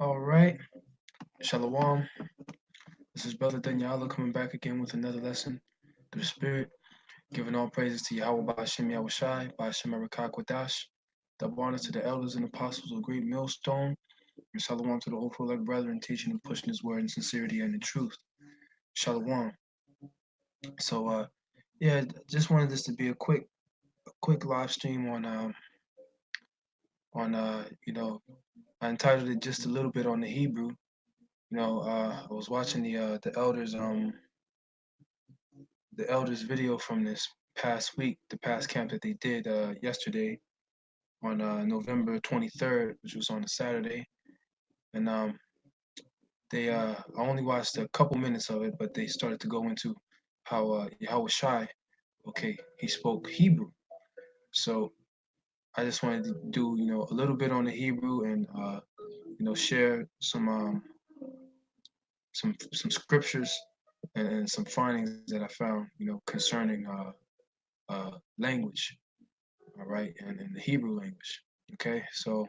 All right, Shalom. This is Brother Daniela coming back again with another lesson through the Spirit, giving all praises to Yahweh Ba'ashem Yahushai, Ba'ashem Arakak double honor to the elders and apostles of Great Millstone, and Shalom to the hopeful elect brethren teaching and pushing his word in sincerity and in truth. Shalom. So, yeah, just wanted this to be a quick live stream on I entitled it just a little bit on the Hebrew. I was watching the elders video from this past week, the past camp that they did yesterday on November 23rd, which was on a Saturday, and they I only watched a couple minutes of it, but they started to go into how Yahweh Shai, okay, he spoke Hebrew. So I just wanted to do a little bit on the Hebrew and share some scriptures and some findings that I found concerning language, all right, and in the Hebrew language. Okay, so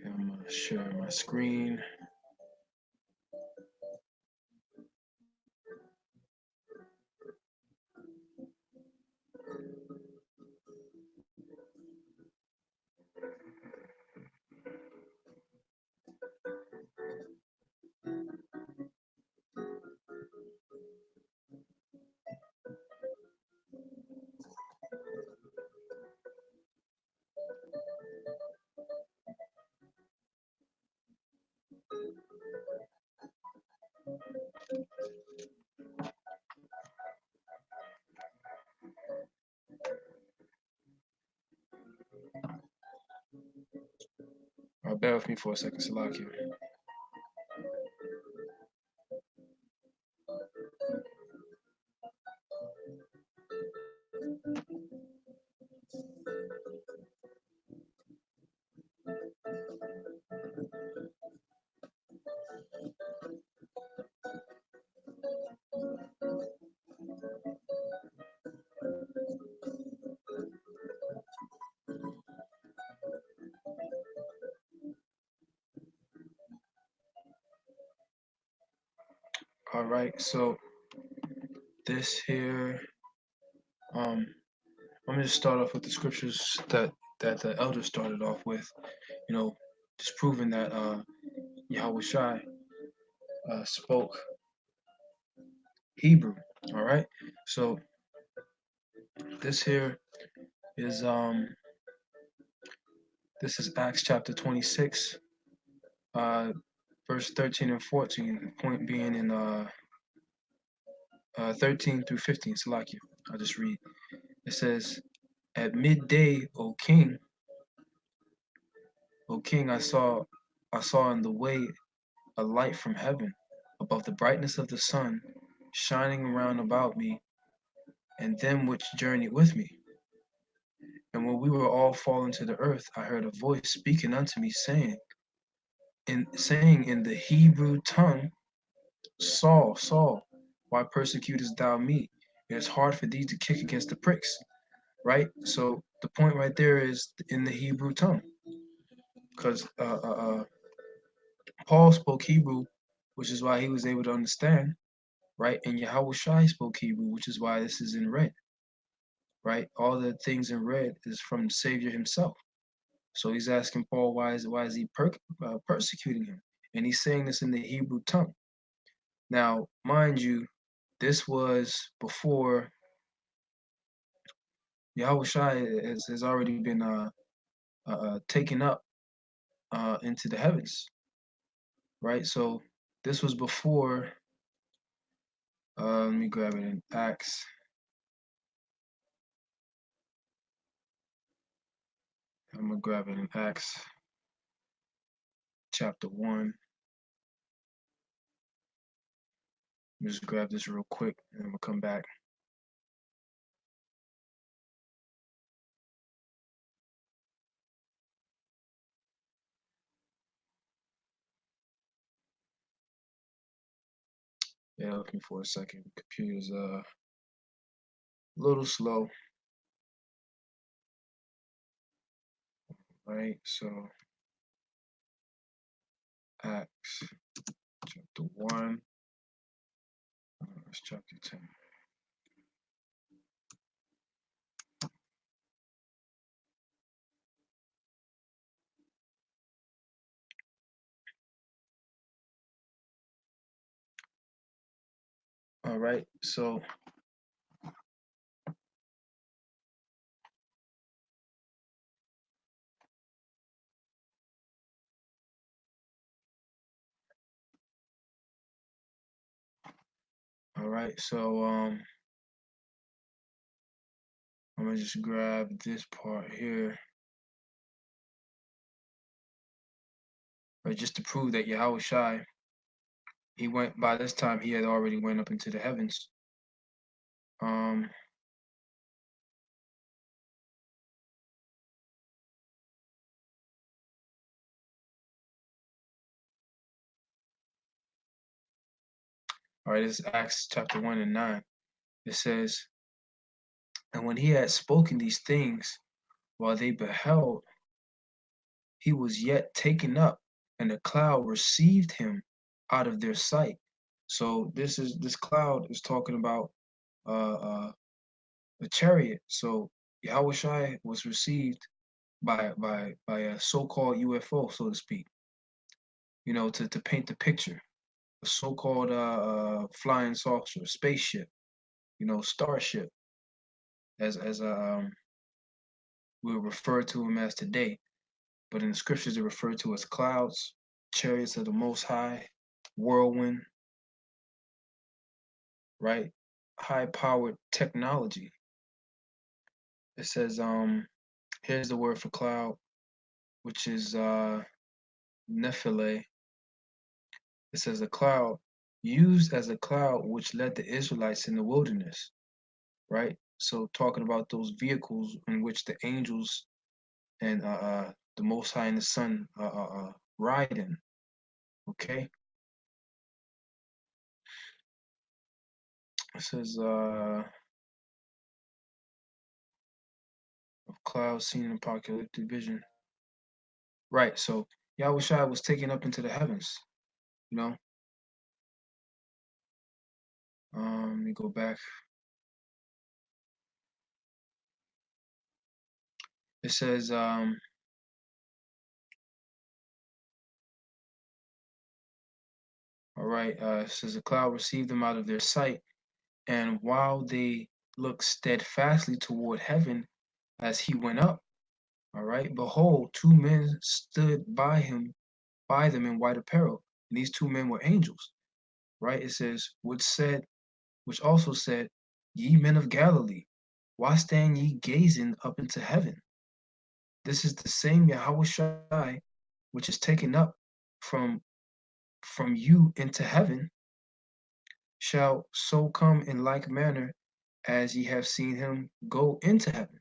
I'm gonna share my screen. Bear with me for a second, Salakia. All right, so this here, I'm gonna just start off with the scriptures that the elders started off with, you know, just proving that Yahweh Shai spoke Hebrew. All right, so this here is this is Acts chapter 26, verse 13 and 14. The point being in 13 through 15. Salakia. I'll just read. It says, "At midday, O king, I saw in the way a light from heaven, above the brightness of the sun, shining around about me and them which journeyed with me. And when we were all fallen to the earth, I heard a voice speaking unto me, saying in the Hebrew tongue, Saul, Saul, why persecutest thou me? It is hard for thee to kick against the pricks." Right? So the point right there is in the Hebrew tongue, because Paul spoke Hebrew, which is why he was able to understand, right? And Yahweh Shai spoke Hebrew, which is why this is in red, right? All the things in red is from the Savior himself. So he's asking Paul, why is he persecuting him? And he's saying this in the Hebrew tongue. Now, mind you, this was before Yahweh Shai has already been taken up into the heavens, right? So this was before. Let me grab it in Acts. I'm gonna grab it in Acts chapter 1. Just grab this real quick, and I'm gonna come back. Yeah, looking for a second. Computer's a little slow. Right, so Acts chapter 1, chapter 10. All right, so I'm gonna just grab this part here, right, just to prove that Yahweh Shai, he went by this time he had already went up into the heavens. Um, all right, this is Acts chapter 1 and 9. It says, and when he had spoken these things, while they beheld, he was yet taken up, and the cloud received him out of their sight. So this cloud is talking about a chariot. So Yahweh Shai was received by a so-called UFO, so to speak. You know, to paint the picture, a so-called flying saucer, spaceship. You know, starship, as we'll refer to them as today. But in the scriptures, they're referred to as clouds, chariots of the Most High, whirlwind, right? High-powered technology. It says, here's the word for cloud, which is Nephile. It says a cloud used as a cloud which led the Israelites in the wilderness, right? So talking about those vehicles in which the angels and the Most High and the Son ride in. Okay. It says of clouds seen in apocalyptic vision. Right. So Yahweh Shai was taken up into the heavens. You know. Let me go back. It says all right. It says the cloud received them out of their sight, and while they looked steadfastly toward heaven as he went up, all right, behold, two men stood by them in white apparel. And these two men were angels, right? It says, which also said, ye men of Galilee, why stand ye gazing up into heaven? This is the same Yahweh Shai, which is taken up from you into heaven, shall so come in like manner as ye have seen him go into heaven,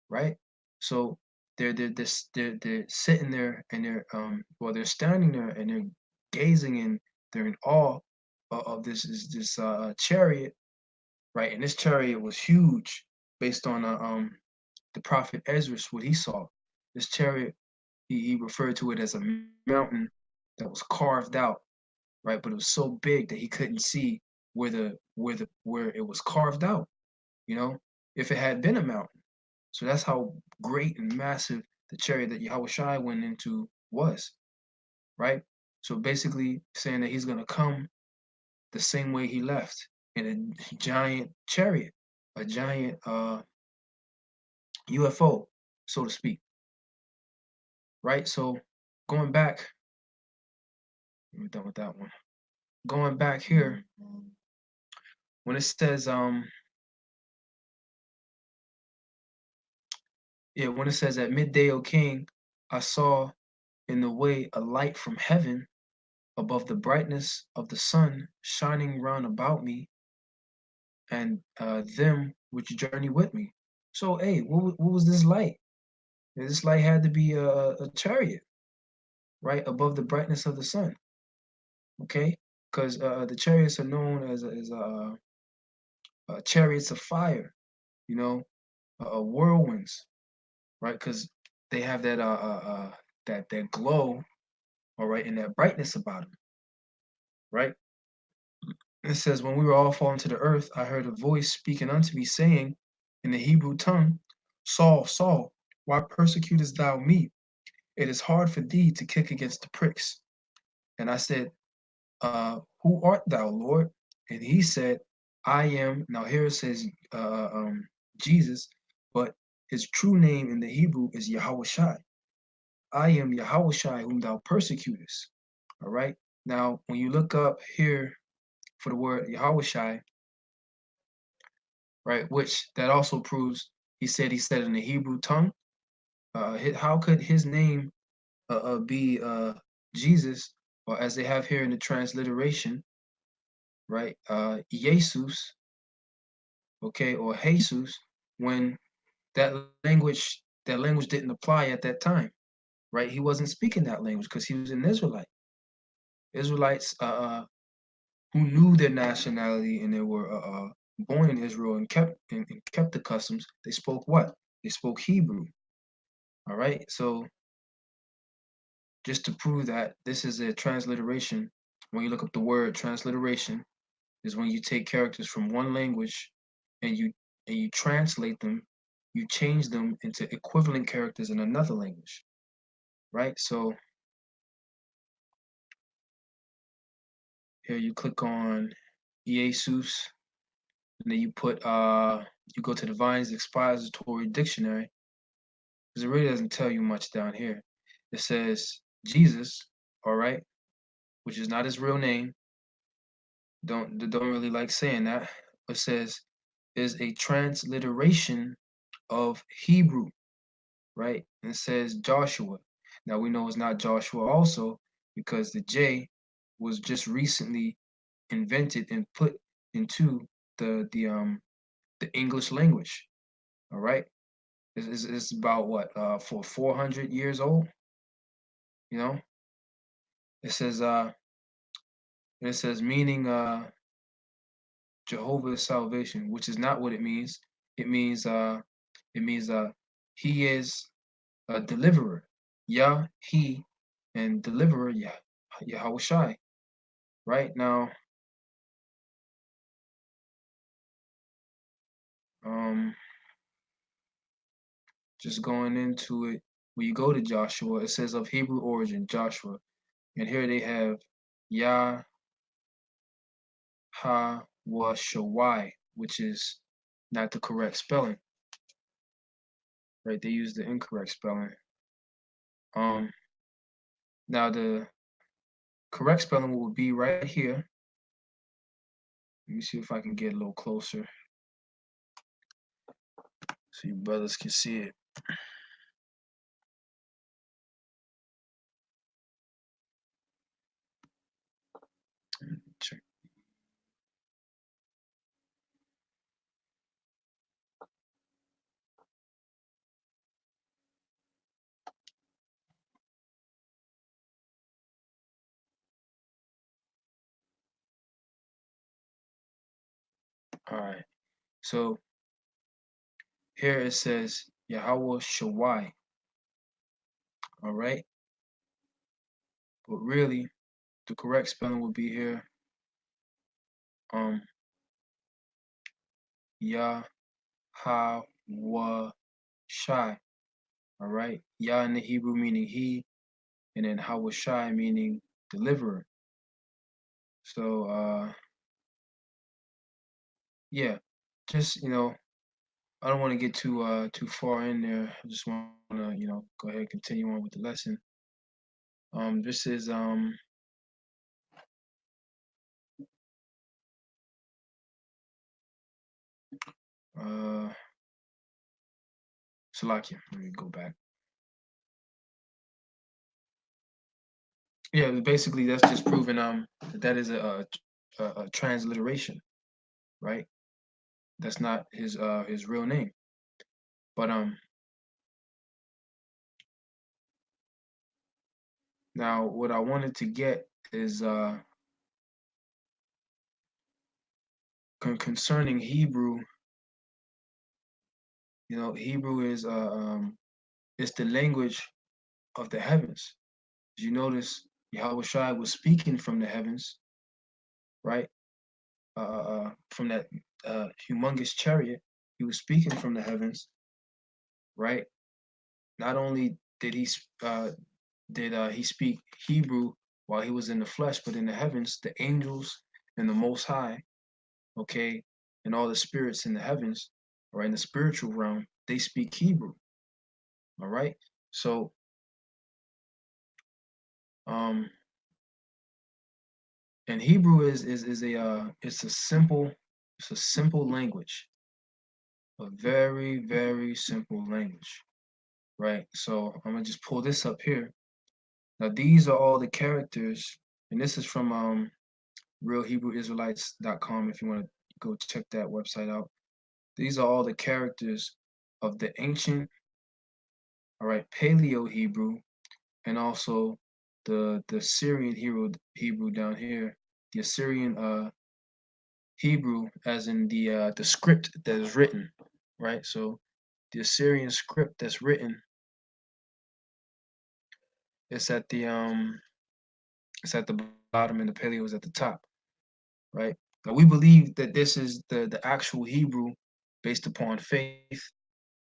right? So they're sitting there and they're standing there and they're gazing and they're in awe of this chariot, right? And this chariot was huge based on the prophet Ezra, what he saw. This chariot, he referred to it as a mountain that was carved out, right? But it was so big that he couldn't see where it was carved out, you know, if it had been a mountain. So that's how great and massive the chariot that Yahweh Shai went into was, right? So basically saying that he's gonna come the same way he left in a giant chariot, a giant UFO, so to speak, right? So going back, we're done with that one. going back here, when it says when it says at midday, O king, I saw in the way a light from heaven above the brightness of the sun shining round about me and them which journey with me. So, hey, what was this light? This light had to be a chariot, right, above the brightness of the sun, okay? Because the chariots are known as chariots of fire, you know, whirlwinds, right? Because they have that glow, all right, and that brightness about them, right? It says, when we were all fallen to the earth, I heard a voice speaking unto me, saying in the Hebrew tongue, Saul, Saul, why persecutest thou me? It is hard for thee to kick against the pricks. And I said, who art thou, Lord? And he said, I am. Now here it says Jesus, but his true name in the Hebrew is Yahushai. I am Yahushai whom thou persecutest. All right. Now, when you look up here for the word Yahushai, right, which that also proves he said in the Hebrew tongue. How could his name be Jesus, or as they have here in the transliteration, right? Jesus, okay, or Jesus, when that that language didn't apply at that time, right? He wasn't speaking that language because he was an Israelite. Israelites who knew their nationality and they were born in Israel and kept the customs. They spoke what? They spoke Hebrew. All right. So just to prove that this is a transliteration, when you look up the word transliteration, is when you take characters from one language and you translate them, you change them into equivalent characters in another language, right? So here you click on Jesus, and then you go to the Vine's expository dictionary, because it really doesn't tell you much down here. It says Jesus, all right, which is not his real name. Don't really like saying that. It says is a transliteration of Hebrew, right? And it says Joshua. Now we know it's not Joshua also because the J was just recently invented and put into the English language. All right, it's about what for 400 years old. You know, it says meaning Jehovah's salvation, which is not what it means. It means he is a deliverer. Yah, he, and deliverer, Yahweh. Right now, um, just going into it, when you go to Joshua, it says of Hebrew origin, Joshua, and here they have Yah Ha wa Shawai, which is not the correct spelling, right? They use the incorrect spelling. Um, Now the correct spelling will be right here. Let me see if I can get a little closer so you brothers can see it. Check. All right. So here it says Yahweh Shawai. All right. But really, the correct spelling would be here. Um, Yah Ha Wa Shai. All right. Yah in the Hebrew meaning he, and then Hawashai meaning deliverer. So yeah, just I don't want to get too far in there. I just want to go ahead and continue on with the lesson. This is Salakia. Let me go back. Yeah, basically that's just proving that is a transliteration, right? That's not his real name. But now what I wanted to get is concerning Hebrew. You know, Hebrew is it's the language of the heavens. You notice Yahweh Shai was speaking from the heavens, right? From that humongous chariot, he was speaking from the heavens, right? Not only did he speak Hebrew while he was in the flesh, but in the heavens, the angels and the Most High, okay, and all the spirits in the heavens, or in the spiritual realm, they speak Hebrew. All right. So um and Hebrew is a it's a simple language, a very, very simple language. Right. So I'm gonna just pull this up here. Now these are all the characters, and this is from realhebrewisraelites.com if you want to go check that website out. These are all the characters of the ancient, all right, Paleo Hebrew, and also the Syrian Hebrew down here, the Assyrian Hebrew, as in the script that is written, right? So the Assyrian script that's written is at the bottom and the Paleo is at the top, right? Now we believe that this is the actual Hebrew based upon faith.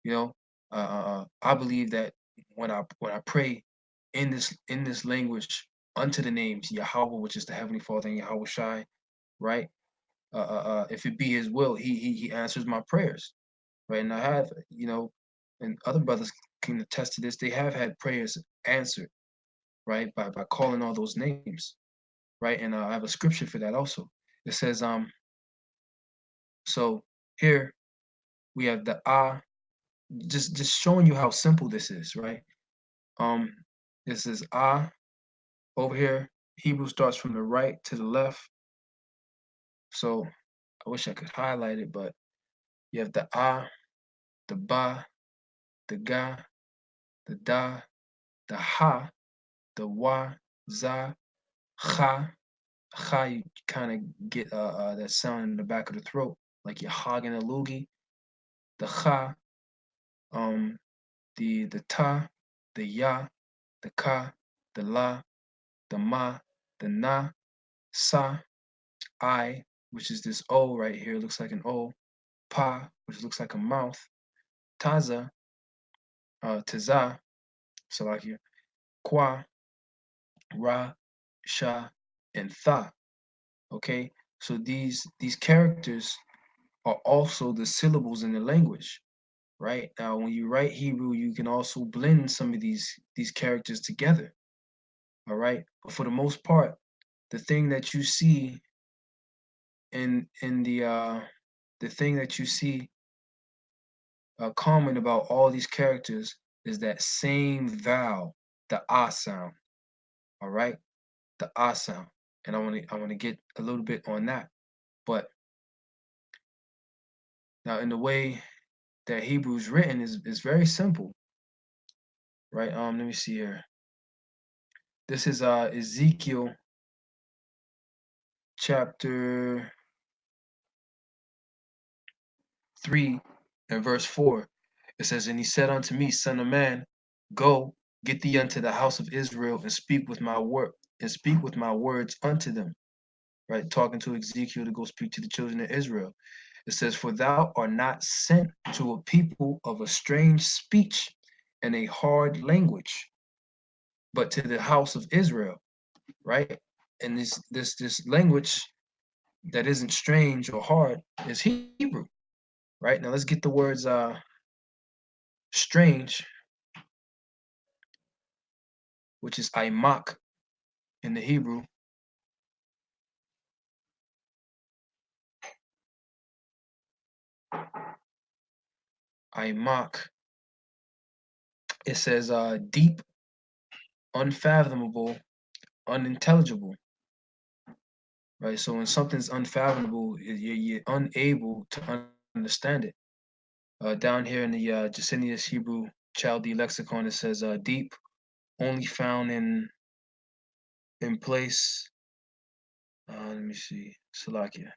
You know, I believe that when I pray in this language unto the names Yahweh, which is the Heavenly Father, and Yahweh Shai, right? If it be His will, He answers my prayers, right? And I have, and other brothers can attest to this. They have had prayers answered, right, by calling all those names, right? And I have a scripture for that also. It says, so here we have the just showing you how simple this is, right? Um, this is over here. Hebrew starts from the right to the left. So I wish I could highlight it, but you have the the ba, the ga, the da, the ha, the wa, za, cha. Cha, you kind of get that sound in the back of the throat, like you're hogging a loogie. The cha, um, the ta, the ya, the ka, the la, the ma, the na, sa, I, which is this O right here, looks like an O, pa, which looks like a mouth, taza, taza, so like here, kwa, ra, sha, and tha. Okay, so these characters are also the syllables in the language, right? Now, when you write Hebrew, you can also blend some of these characters together. All right, but for the most part, the thing that you see in the thing that you see common about all these characters is that same vowel, the ah sound. All right, the ah sound, and I want to get a little bit on that. But now, in the way that Hebrew is written is very simple, right? Let me see here. This is Ezekiel chapter 3 and verse 4. It says, "And he said unto me, Son of man, go, get thee unto the house of Israel, and speak with my words unto them." Right, talking to Ezekiel to go speak to the children of Israel. It says, "For thou art not sent to a people of a strange speech and a hard language, but to the house of Israel." Right, and this language that isn't strange or hard is Hebrew. Right, now let's get the words strange, which is aimak in the Hebrew. Aimak. It says deep, unfathomable, unintelligible. Right. So when something's unfathomable, you're unable to understand it. Down here in the Jacinius Hebrew Chaldee lexicon, it says deep, only found in place. Let me see, Salakia.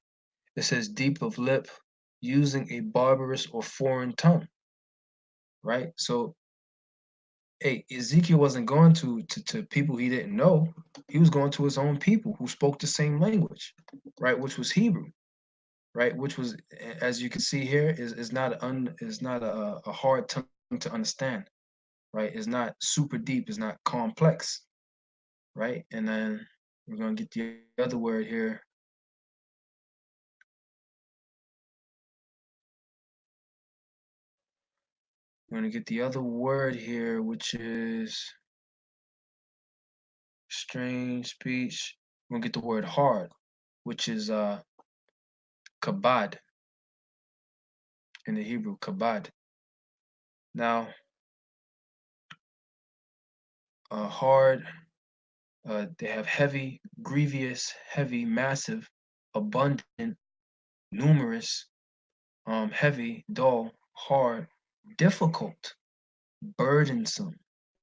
It says deep of lip, using a barbarous or foreign tongue. Right. So, hey, Ezekiel wasn't going to people he didn't know. He was going to his own people who spoke the same language, right, which was Hebrew, right, which was, as you can see here, is not a hard tongue to understand, right? It's not super deep, it's not complex, right? And then we're gonna get the other word here. We're gonna get the other word here, which is strange speech. We're gonna get the word hard, which is kabad in the Hebrew, kabad. Now, hard, they have heavy, grievous, heavy, massive, abundant, numerous, heavy, dull, hard, difficult, burdensome,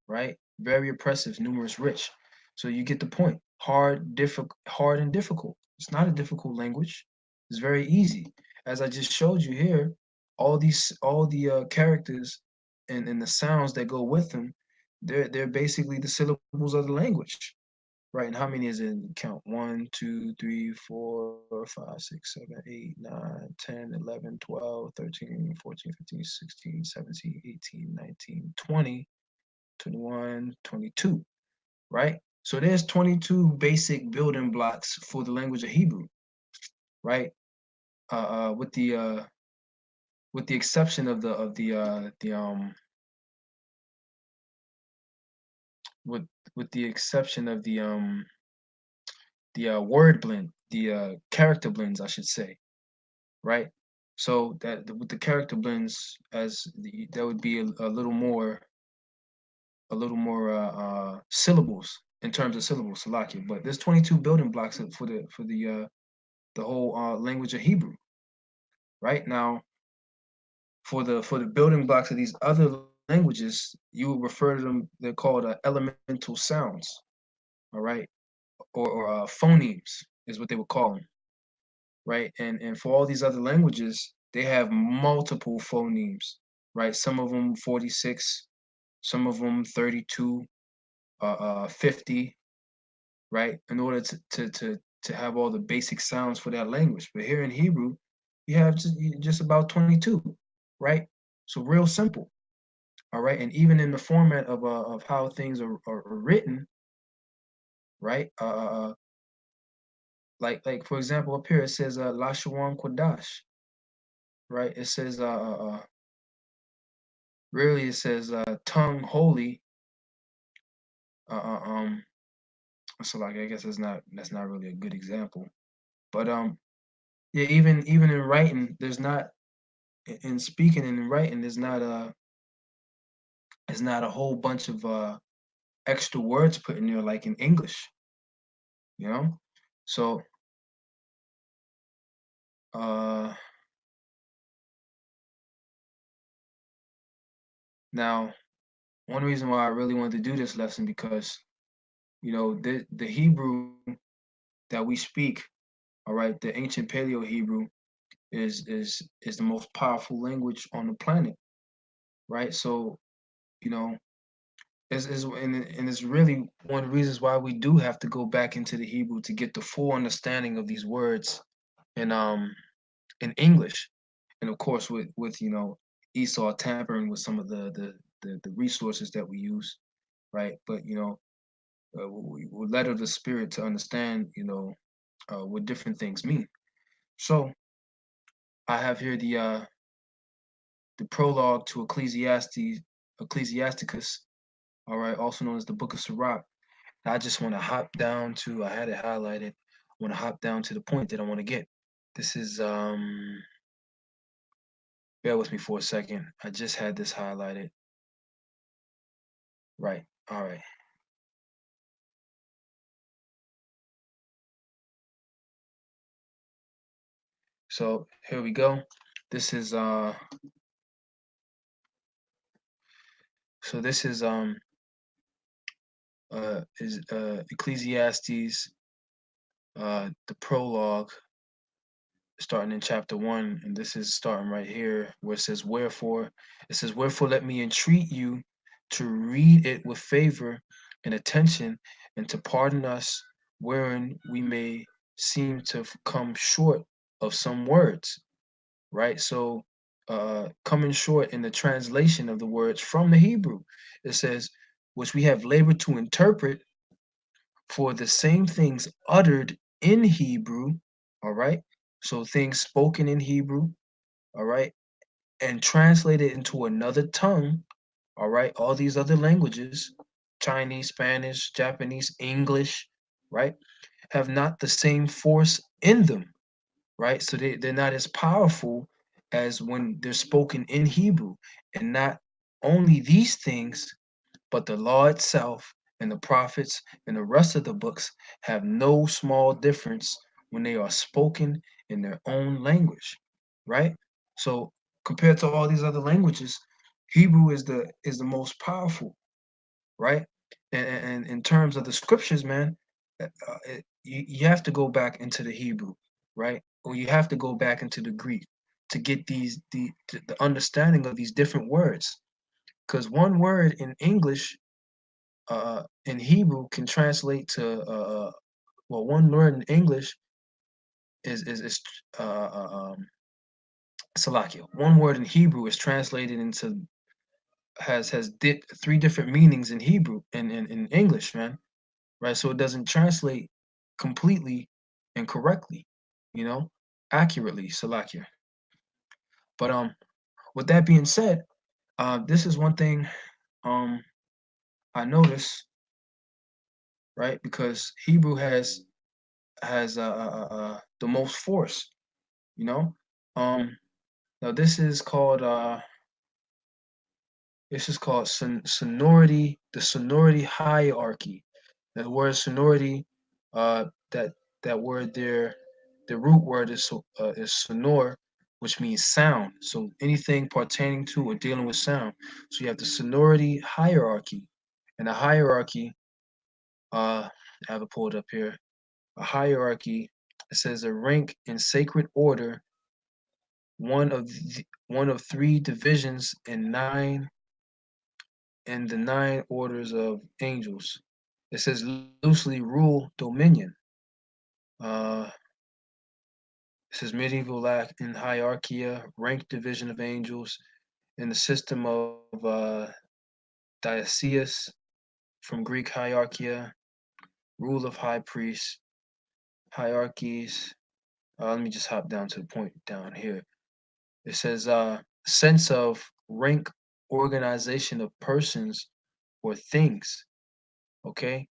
right? Very oppressive, numerous, rich. So you get the point. Hard and difficult. It's not a difficult language. It's very easy. As I just showed you here, all the characters and the sounds that go with them, they're basically the syllables of the language. Right, and how many is it? Count 1, 2, 3, 4, 5, 6, 7, 8, 9, 10, 11, 12, 13, 14, 15, 16, 17, 18, 19, 20, 21, 22. Right? So there's 22 basic building blocks for the language of Hebrew, right? Uh, uh, with the uh, with the exception of the with with the exception of the word blend, the character blends, I should say, right? So that with the character blends, that would be a little more syllables in terms of syllables, Salakia. But there's 22 building blocks for the whole language of Hebrew, right? Now, for the building blocks of these other languages, you would refer to them. They're called elemental sounds, all right, or phonemes is what they would call them, right? And for all these other languages, they have multiple phonemes, right? Some of them 46, some of them 32, 50, right? In order to have all the basic sounds for that language. But here in Hebrew, you have just about 22, right? So real simple, all right? And even in the format of how things are written, right? Like for example, up here it says Lashawan Kodash, right? It says really it says tongue holy. Uh, uh, um, so like I guess that's not really a good example, but yeah, even in writing, there's not in speaking and in writing, there's not a whole bunch of extra words put in there like in English, you know. So uh, now one reason why I really wanted to do this lesson because the Hebrew that we speak, all right, the ancient Paleo Hebrew is the most powerful language on the planet, right? So you know, and it's really one of the reasons why we do have to go back into the Hebrew to get the full understanding of these words in English, and of course with Esau tampering with some of the resources that we use, right? But we're led of the Spirit to understand what different things mean. So I have here the prologue to Ecclesiasticus, all right, also known as the Book of Sirach. I just want to hop down to, I had it highlighted. I want to hop down to the point that I want to get. This is Bear with me for a second. I just had this highlighted. Right. All right. So here we go. This is this is Ecclesiastes, the prologue, starting in chapter 1, and this is starting right here where it says, wherefore, it says, wherefore let me entreat you to read it with favor and attention, and to pardon us wherein we may seem to come short of some words, right? So, coming short in the translation of the words from the Hebrew, it says, which we have labored to interpret, for the same things uttered in Hebrew, all right? So things spoken in Hebrew, all right, and translated into another tongue, all right? All these other languages, Chinese, Spanish, Japanese, English, right, have not the same force in them, right? So they're not as powerful as when they're spoken in Hebrew. And not only these things, but the law itself and the prophets and the rest of the books have no small difference when they are spoken in their own language, right? So compared to all these other languages, Hebrew is the most powerful, right? And in terms of the scriptures, man, you have to go back into the Hebrew, right? Or you have to go back into the Greek to get the understanding of these different words. Because one word in English, in Hebrew can translate to well, one word in English is Salakia. One word in Hebrew is translated into three different meanings in Hebrew and in English, man. Right, so it doesn't translate completely and correctly, you know, accurately, Salakia. But with that being said, this is one thing um I noticed, right, because Hebrew has the most force, you know. Um, Now this is called sonority, the sonority hierarchy. The word sonority, that word there, the root word is sonor, which means sound. So anything pertaining to or dealing with sound. So you have the sonority hierarchy, and the hierarchy, I have it pulled up here. A hierarchy, it says a rank in sacred order, one of three divisions in the nine orders of angels. It says loosely rule dominion. Uh, it says medieval act in hierarchia, rank division of angels, in the system of diaceus, from Greek hierarchia, rule of high priests, hierarchies. Let me just hop down to the point down here. It says sense of rank, organization of persons or things. Okay,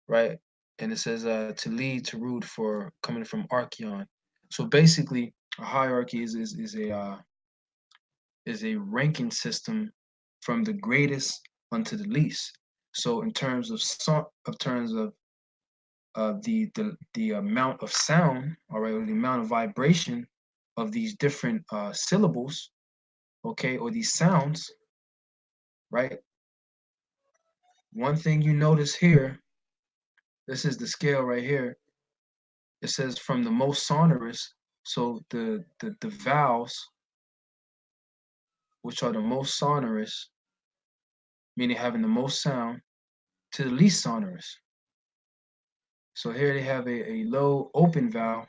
right? And it says to lead, to root, for coming from archeon. So basically, a hierarchy is a ranking system from the greatest unto the least. So in terms of the amount of sound, all right, or the amount of vibration of these different syllables, okay, or these sounds, right? One thing you notice here, this is the scale right here. It says from the most sonorous, so the vowels, which are the most sonorous, meaning having the most sound, to the least sonorous. So here they have a low open vowel,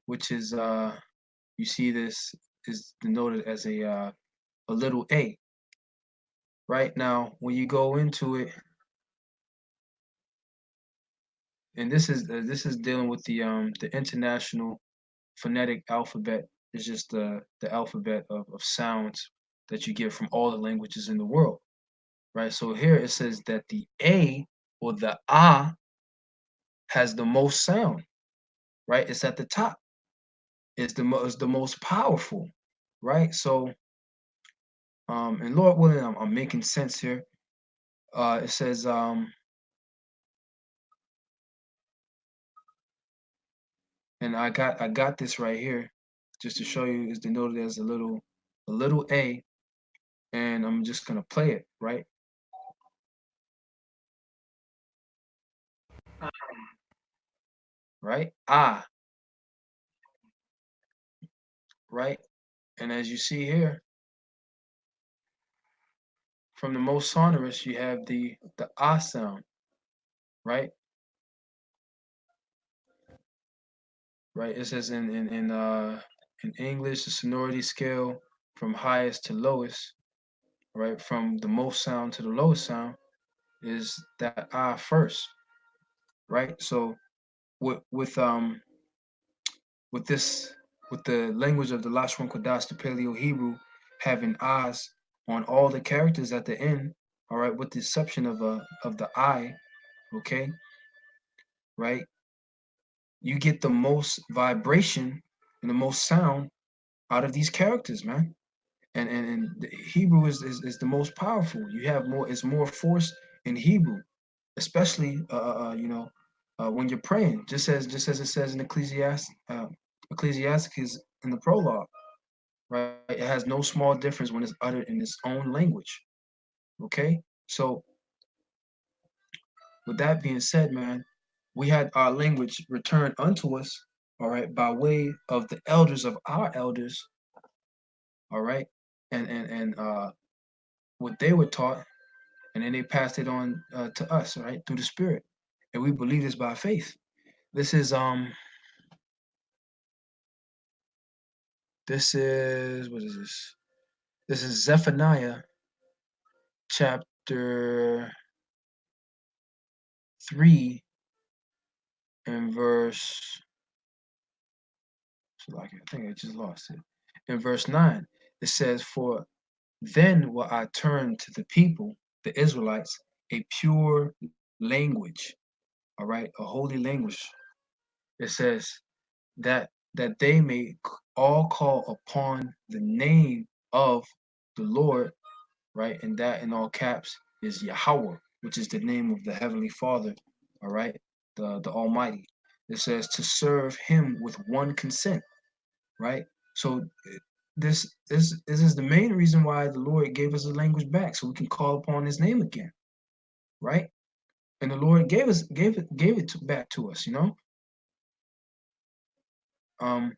which is you see this is denoted as a little a. Right now, when you go into it, and this is dealing with the international phonetic alphabet. Is just the alphabet of sounds that you get from all the languages in the world, right? So here it says that the a, or the ah, has the most sound, right? It's at the top. is the most powerful, right? So, and Lord willing, I'm making sense here. It says, and I got this right here, just to show you is denoted as a little a, and I'm just gonna play it, right? Right? Ah, right? And as you see here, from the most sonorous, you have the ah sound, right? Right? It says in English, the sonority scale from highest to lowest, right? From the most sound to the lowest sound is that ah first, right? So with this with the language of the Lashon Kodash, the Paleo Hebrew, having ahs on all the characters at the end, all right, with the exception of the I, okay, right? You get the most vibration and the most sound out of these characters, man. And the Hebrew is the most powerful. You have more, it's more force in Hebrew, especially when you're praying. Just as it says in Ecclesiastes in the prologue, right? It has no small difference when it's uttered in its own language. Okay, so with that being said, man, we had our language returned unto us, all right, by way of the elders of our elders, all right, and what they were taught, and then they passed it on to us, right, through the Spirit, and we believe this by faith. This is what is this? This is Zephaniah chapter 3 and verse. So like, I think I just lost it. In verse 9, it says, "For then will I turn to the people, the Israelites, a pure language, all right, a holy language." It says that they may all call upon the name of the Lord, right? And that in all caps is Yahweh, which is the name of the Heavenly Father, all right, the Almighty. It says to serve Him with one consent, right? So this is the main reason why the Lord gave us the language back, so we can call upon His name again, right? And the Lord gave it back to us, um,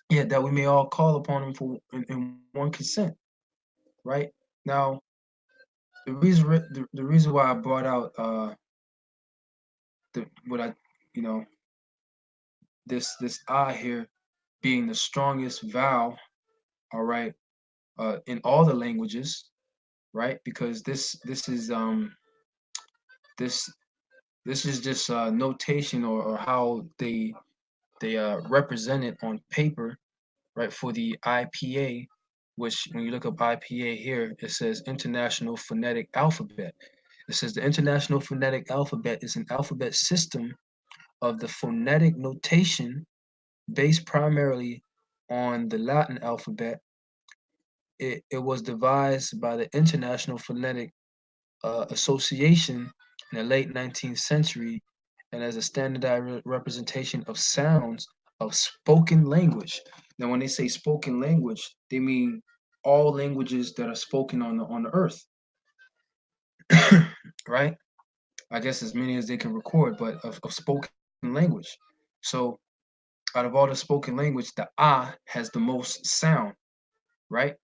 yeah, that we may all call upon Him for in one consent, right? Now, the reason why I brought out the what I you know this I here being the strongest vowel, all right, in all the languages, right? Because this this is just notation or how they represent it on paper, right? For the IPA, which when you look up IPA here, it says International Phonetic Alphabet. It says the International Phonetic Alphabet is an alphabet system of the phonetic notation based primarily on the Latin alphabet. It was devised by the International Phonetic Association in the late 19th century and as a standardized representation of sounds of spoken language. Now, when they say spoken language, they mean all languages that are spoken on the earth, right? I guess as many as they can record, but of spoken language. So out of all the spoken language, the ah has the most sound, right?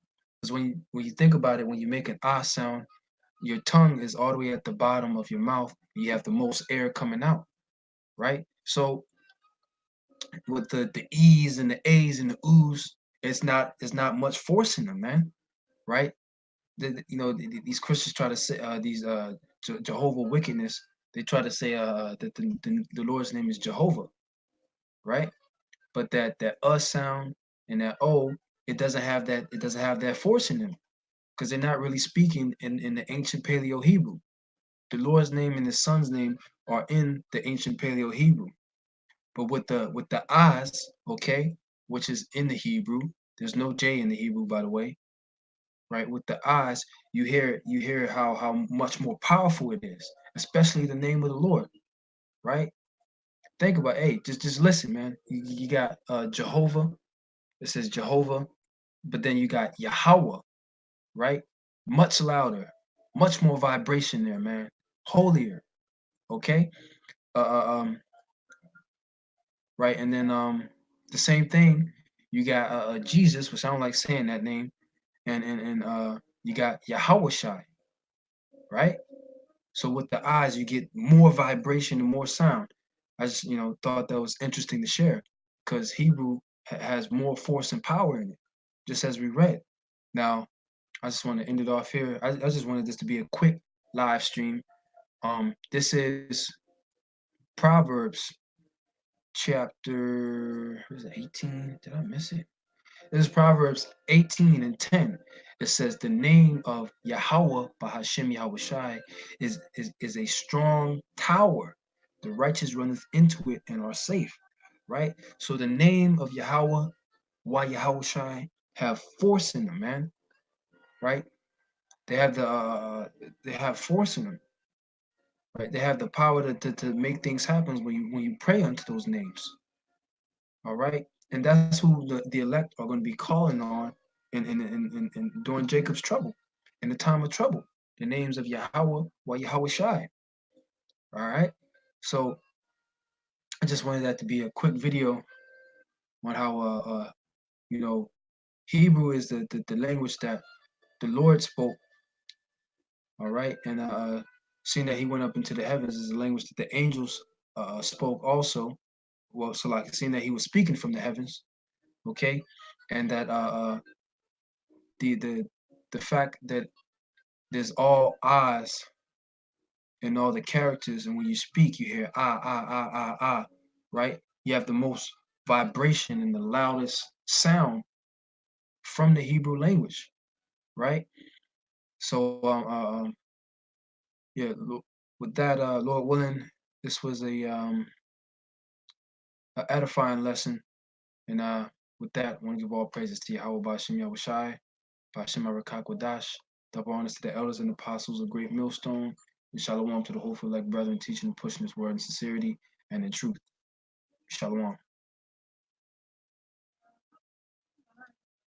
Because when you think about it, when you make an ah sound, your tongue is all the way at the bottom of your mouth. You have the most air coming out, right? So with the e's and the a's and the oo's, it's not much force in them, man, right? These Christians try to say these Jehovah wickedness. They try to say that the Lord's name is Jehovah, right? But that sound and that o, it doesn't have that force in them because they're not really speaking in the ancient Paleo Hebrew. The Lord's name and the Son's name are in the ancient Paleo Hebrew. But with the eyes, okay, which is in the Hebrew. There's no J in the Hebrew, by the way, right? With the eyes, you hear how much more powerful it is, especially the name of the Lord, right? Think about, hey, just listen, man. You got Jehovah. It says Jehovah, but then you got Yahweh, right? Much louder, much more vibration there, man. Holier, okay? Uh, uh, um, right? And then the same thing, you got Jesus, which I don't like saying that name, and you got Yahweh Shai, right? So with the eyes, you get more vibration and more sound. I just thought that was interesting to share because Hebrew has more force and power in it, just as we read. Now, I just want to end it off here. I just wanted this to be a quick live stream. This is Proverbs chapter, what is it, 18? Did I miss it? This is Proverbs 18 and 10. It says, the name of Yahweh, Bahashem Yahweh Shai, is a strong tower. The righteous runneth into it and are safe, right? So the name of Yahweh, why Yahweh Shai, have force in them, man, right? They have they have force in them, right? They have the power to make things happen when you pray unto those names. All right. And that's who the elect are going to be calling on in during Jacob's trouble, in the time of trouble. The names of Yahweh or Yahweh Shai. All right. So I just wanted that to be a quick video on how you know Hebrew is the language that the Lord spoke. All right. And seeing that he went up into the heavens is the language that the angels spoke also. Well, so like seeing that he was speaking from the heavens, okay, and that the the the fact that there's all I's in all the characters, and when you speak, you hear right? You have the most vibration and the loudest sound from the Hebrew language, right? So, yeah, with that, Lord willing, this was a edifying lesson, and with that, I want to give all praises to Yahweh Bashim Yahweh Shai, Bashim Arakakwadash, double honors to the elders and apostles of Great Millstone, and shalom to the hopeful elect brethren teaching and pushing this word in sincerity and in truth. Shalom.